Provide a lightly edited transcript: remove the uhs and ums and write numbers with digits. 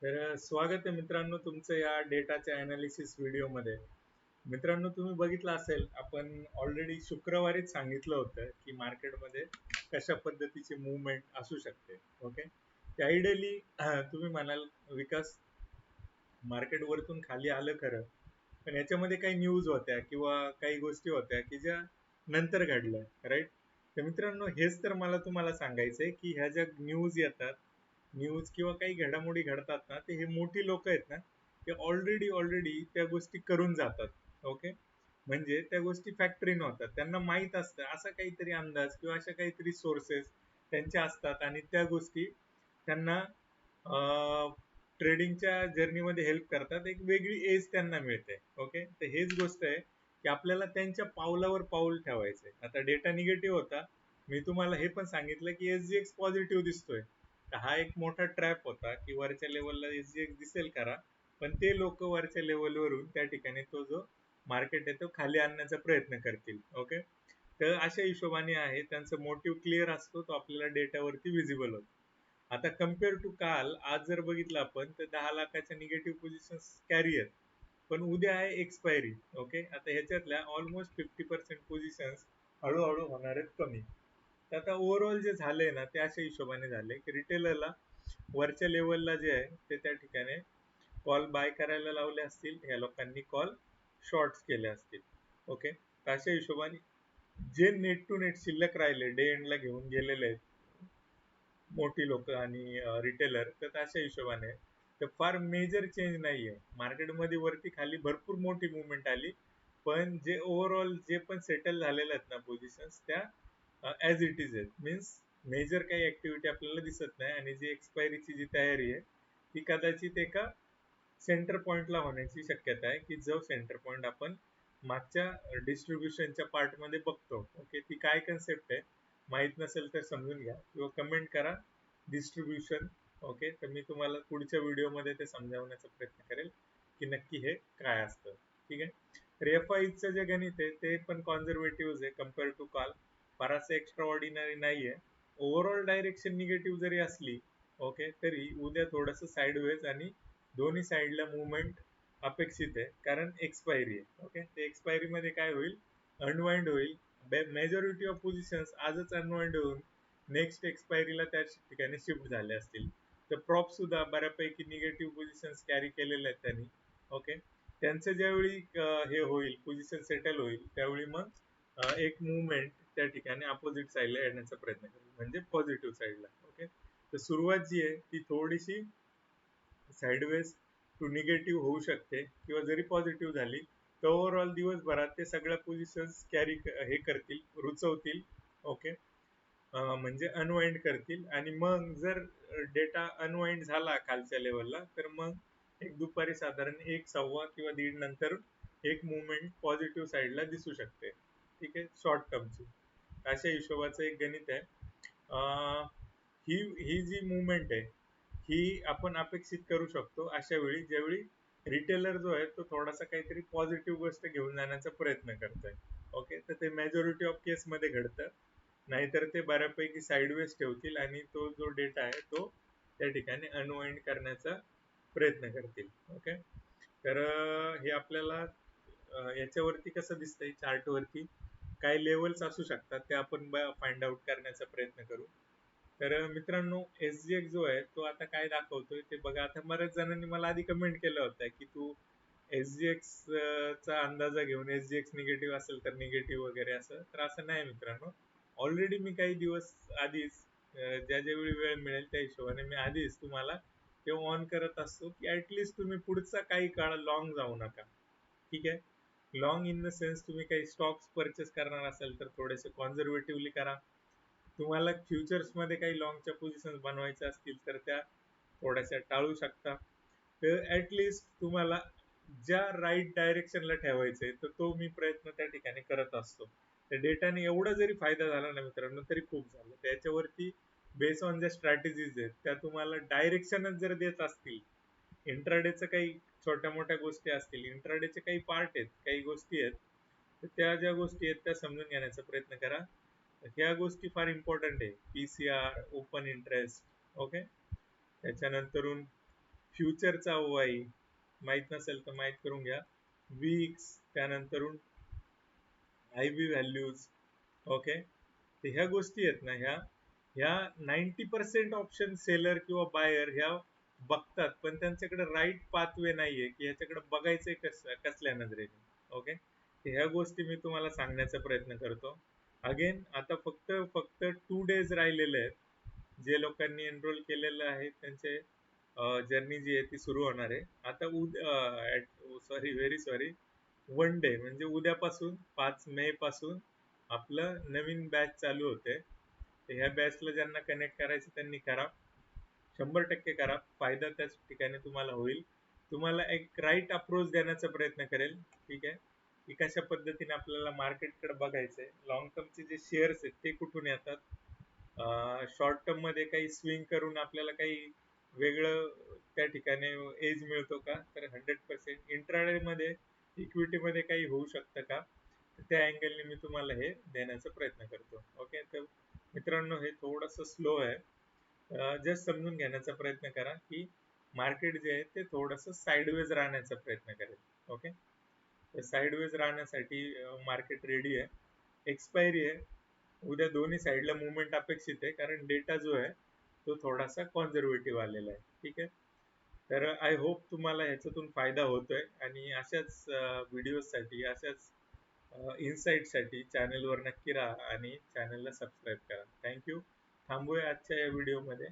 स्वागत आहे मित्रांनो तुमचं या डेटाच्या अनालिसिस व्हिडिओमध्ये. मित्रांनो, तुम्ही बघितलं असेल, आपण ऑलरेडी शुक्रवारीच सांगितलं होतं की मार्केटमध्ये कशा पद्धतीची मूवमेंट असू शकते. ओके, आयडियली तुम्ही म्हणाल विकास मार्केट वरतून खाली आलं खरं, पण याच्यामध्ये काही न्यूज होत्या किंवा काही गोष्टी होत्या की ज्या नंतर घडल्या, राईट? तर मित्रांनो, हेच तर मला तुम्हाला सांगायचंय की ह्या ज्या न्यूज येतात, न्यूज किंवा काही घडामोडी घडतात ना, ते हे मोठी लोक आहेत ना, ते ऑलरेडी त्या गोष्टी करून जातात. ओके, म्हणजे त्या गोष्टी फॅक्टरी नव्हतात, त्यांना माहीत असतं असा काहीतरी अंदाज किंवा अशा काहीतरी सोर्सेस त्यांच्या असतात आणि त्या गोष्टी त्यांना ट्रेडिंगच्या जर्नीमध्ये हेल्प करतात. एक वेगळी एज त्यांना मिळते. ओके, तर हेच गोष्ट आहे की आपल्याला त्यांच्या पावलावर पाऊल ठेवायचंय. आता डेटा निगेटिव्ह होता, मी तुम्हाला हे पण सांगितलं की एसजीएक्स पॉझिटिव्ह दिसतोय, तर हा एक मोठा ट्रॅप होता की वरच्या लेवलला एसजीएक्स दिसेल करा, पण ते लोक वरच्या लेवलवरून त्या ठिकाणी तो जो मार्केट आहे तो खाली आणण्याचा प्रयत्न करतील. ओके, तर अशा हिशोबाने आहे, त्यांचा मोटिव्ह क्लिअर असतो, तो आपल्याला डेटावरती विजिबल होतो. आता कम्पेअर टू काल, आज जर बघितलं आपण तर 10 लाखाच्या निगेटिव्ह पोझिशन कॅरी आहेत, पण उद्या आहे एक्सपायरी. ओके, आता ह्याच्यातल्या ऑलमोस्ट 50% पोझिशन हळूहळू होणार आहेत कमी. तर आता ओव्हरऑल जे झालंय ना, ते अशा हिशोबाने झाले की रिटेलरला वरच्या लेवलला जे आहे ते त्या ठिकाणी कॉल बाय करायला लावले असतील, ह्या लोकांनी कॉल शॉर्ट्स केले असतील. ओके, तर अशा हिशोबाने जे नेट टू नेट शिल्लक राहिले, डे एंडला घेऊन गेलेले आहेत मोठी लोक आणि रिटेलर, तर अशा हिशोबाने तर फार मेजर चेंज नाहीये मार्केटमध्ये. वरती खाली भरपूर मोठी मुवमेंट आली, पण जे ओव्हरऑल जे पण सेटल झालेल्या आहेत ना पोझिशन्स, त्या ॲज इट इज आहेत. मीन्स मेजर काही ऍक्टिव्हिटी आपल्याला दिसत नाही, आणि जी एक्सपायरीची जी तयारी आहे ती कदाचित एका सेंटर पॉइंटला होण्याची शक्यता आहे, की जो सेंटर पॉइंट आपण मागच्या डिस्ट्रीब्युशनच्या पार्टमध्ये बघतो. ओके, ती काय कन्सेप्ट आहे माहित नसेल तर समजून घ्या किंवा कमेंट करा डिस्ट्रीब्युशन. ओके, तर मी तुम्हाला पुढच्या व्हिडिओमध्ये ते समजावण्याचा प्रयत्न करेल की नक्की हे काय असतं. ठीक आहे, तर एफआयचं जे गणित आहे ते पण कॉन्झर्वेटिव्ह आहे कम्पेअर टू काल, फारसं एक्स्ट्रा ऑर्डिनरी नाहीये. ओव्हरऑल डायरेक्शन निगेटिव्ह जरी असली, ओके, तरी उद्या थोडंसं साईडवेज आणि दोन्ही साईडला मुवमेंट अपेक्षित आहे, कारण एक्सपायरी आहे. ओके, ते एक्सपायरी मध्ये काय होईल, अनवाइंड होईल. मेजॉरिटी ऑफ पोझिशन्स आजच अनवाइंड होऊन नेक्स्ट एक्सपायरीला त्या ठिकाणी शिफ्ट झाले असतील. तर प्रॉप सुद्धा बऱ्यापैकी निगेटिव्ह पोझिशन्स कॅरी केलेले आहेत त्यांनी. ओके, त्यांचं ज्यावेळी हे होईल, पोझिशन सेटल होईल, त्यावेळी मग एक मुवमेंट त्या ठिकाणी अपोजिट साईडला येण्याचा प्रयत्न करेल, म्हणजे पॉझिटिव्ह साईडला. ओके, तर सुरुवात जी आहे ती थोडीशी साईडवेज टू निगेटिव्ह होऊ शकते, किंवा जरी पॉझिटिव्ह झाली तर ओव्हरऑल दिवसभरात ते सगळ्या पोझिशन्स कॅरी हे करतील, रुचवतील. ओके, म्हणजे अनवाइंड करतील, आणि मग जर डेटा अनवाइंड झाला खालच्या लेवलला, तर मग एक दुपारी साधारण 1, 1.25 किंवा दीड नंतर एक मुवमेंट पॉझिटिव्ह साईडला दिसू शकते. ठीक आहे, शॉर्ट टर्मची अशा हिशोबाचं एक गणित आहे. ही ही जी मुवमेंट आहे ही आपण अपेक्षित करू शकतो अशा वेळी, ज्यावेळी रिटेलर जो आहे तो थोडासा काहीतरी पॉझिटिव्ह गोष्ट घेऊन जाण्याचा प्रयत्न करतोय. ओके, तर ते मेजॉरिटी ऑफ केसमध्ये घडतं, नाहीतर ते बऱ्यापैकी साईडवेज ठेवतील आणि तो जो डेटा आहे तो त्या ठिकाणी अनवाइंड करण्याचा प्रयत्न करतील. ओके, तर हे आपल्याला याच्यावरती कसं दिसतंय, चार्टवरती काय लेवल्स असू शकतात ते आपण फाइंड आउट करण्याचा प्रयत्न करू. तर मित्रांनो, एसजीएक्स जो आहे तो आता काय दाखवतोय ते बघा. आता बऱ्याच जणांनी मला आधी कमेंट केलं होतं की तू एसजीएक्स चा अंदाजा घेऊन एसजीएक्स निगेटिव्ह असेल तर निगेटिव्ह वगैरे असं, तर असं नाही मित्रांनो. ऑलरेडी मी काही दिवस आधीच ज्या ज्यावेळी वेळ मिळेल त्या हिशोबाने मी आधीच तुम्हाला ते ऑन करत असतो की ऍटलिस्ट तुम्ही पुढचा काही काळ लॉंग जाऊ नका. ठीक आहे, लॉंग इन द सेन्स तुम्ही काही स्टॉक्स परचेस करणार असेल तर थोडेसे कॉन्झर्वेटिव्हली करा. तुम्हाला फ्युचर्स मध्ये काही लॉंगच्या पोझिशन बनवायच्या असतील तर त्या थोड्याशा टाळू शकता. तर ऍटलिस्ट तुम्हाला ज्या राईट डायरेक्शनला ठेवायचंय तर तो मी प्रयत्न त्या ठिकाणी करत असतो. त्या डेटाने एवढा जरी फायदा झाला ना मित्रांनो तरी खूप झालं. त्याच्यावरती बेस ऑन ज्या स्ट्रॅटेजीज आहेत त्या तुम्हाला डायरेक्शनच जर देत असतील, इंट्राडेचं काही छोट्या मोठ्या गोष्टी असतील, इंट्राडेचे काही पार्ट आहेत, काही गोष्टी आहेत, तर त्या ज्या गोष्टी आहेत त्या समजून घेण्याचा प्रयत्न करा. ह्या गोष्टी फार इम्पॉर्टंट आहे. पीसीआर, ओपन इंटरेस्ट, ओके, त्याच्यानंतरून फ्युचरचा वाई माहित नसेल तर माहित करून घ्या. वीक्स, त्यानंतरून आय व्ही व्हॅल्यूज. ओके, तर ह्या गोष्टी आहेत ना, ह्या 90% ऑप्शन सेलर किंवा बायर ह्या बघतात, पण त्यांच्याकडे राईट पाथवे नाहीये की ह्याच्याकडे बघायचंय कसल्या नजरेने. ओके, तर ह्या गोष्टी मी तुम्हाला सांगण्याचा प्रयत्न करतो. अगेन आता फक्त फक्त 2 days राहिलेले आहेत. जे लोकांनी एनरोल केलेलं आहे त्यांचे जर्नी जी आहे ती सुरू होणार आहे आता सॉरी, व्हेरी सॉरी, 1 डे म्हणजे उद्यापासून 5 मे पासून आपलं नवीन बॅच चालू होते. तर ह्या बॅचला ज्यांना कनेक्ट करायचं त्यांनी करा, 100% करा. फायदा त्याच ठिकाणी तुम्हाला होईल. तुम्हाला एक राईट अप्रोच देण्याचा प्रयत्न करेल. ठीक आहे, की कशा पद्धतीने आपल्याला मार्केटकडे बघायचंय, लॉंग टर्मचे जे शेअर्स आहेत ते कुठून येतात, शॉर्ट टर्म मध्ये काही स्विंग करून आपल्याला काही वेगळं त्या ठिकाणी एज मिळतो का, तर 100% इंट्राडे मध्ये इक्विटी मध्ये काही होऊ शकतं का, तर त्या अँगलने मी तुम्हाला हे देण्याचा प्रयत्न करतो. ओके, तर मित्रांनो हे थोडंसं स्लो आहे. जस्ट समजून घेण्याचा प्रयत्न करा की मार्केट जे आहे ते थोडंसं साईडवेज राहण्याचा प्रयत्न करेल. ओके, तर साईडवेज राहण्यासाठी मार्केट रेडी आहे. एक्सपायरी आहे उद्या, दोन्ही साईडला मुवमेंट अपेक्षित आहे कारण डेटा जो आहे तो थोडासा कॉन्झर्वेटिव्ह आलेला आहे. ठीक आहे, तर आय होप तुम्हाला ह्याच्यातून फायदा होतोय आणि अशाच व्हिडिओसाठी, अशाच इन्साईटसाठी चॅनलवर नक्की राहा आणि चॅनलला सबस्क्राईब करा. थँक्यू. थांबूया आजच्या या व्हिडिओमध्ये.